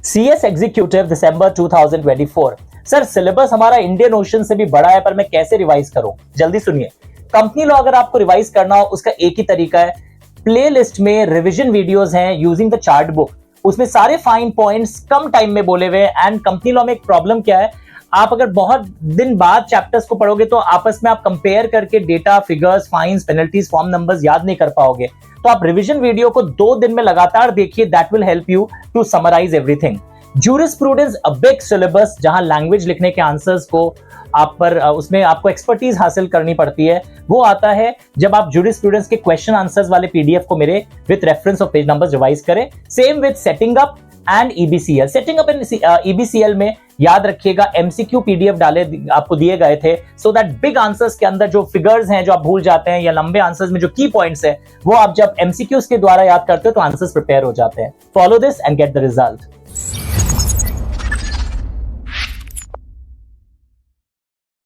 CS executive दिसंबर 2024। Sir syllabus हमारा Indian ocean से भी बड़ा है, पर मैं कैसे रिवाइज करूं? जल्दी सुनिए। कंपनी लॉ अगर आपको रिवाइज करना हो उसका एक ही तरीका है, प्लेलिस्ट में रिवीजन वीडियोस हैं यूजिंग द चार्ट बुक, उसमें सारे फाइन पॉइंट्स कम टाइम में बोले हुए। एंड कंपनी लॉ में एक प्रॉब्लम क्या है, आप अगर बहुत दिन बाद चैप्टर्स को पढ़ोगे तो आपस में आप कंपेयर करके data, figures, fines, penalties, form numbers याद नहीं कर पाओगे। तो आप रिवीजन वीडियो को 2 दिन में लगातार देखिए, that will help you to summarise everything. Jurisprudence a big syllabus, जहां लैंग्वेज लिखने के आंसर्स को आप पर उसमें आपको एक्सपर्टीज हासिल करनी पड़ती है, वो आता है जब आप ज्यूरिस्प्रूडेंस के क्वेश्चन आंसर्स वाले पीडीएफ को मेरे with reference of page numbers revise करें। Same with setting up and EBCL. Setting up and EBCL में याद रखिएगा एमसीक्यू पीडीएफ डाले आपको दिए गए थे, सो दैट बिग आंसर्स के अंदर जो फिगर्स हैं जो आप भूल जाते हैं, या लंबे आंसर्स में जो की पॉइंट्स है वो आप जब एमसीक्यूज के द्वारा याद करते हो तो आंसर्स प्रिपेयर हो जाते हैं। Follow this and get the result.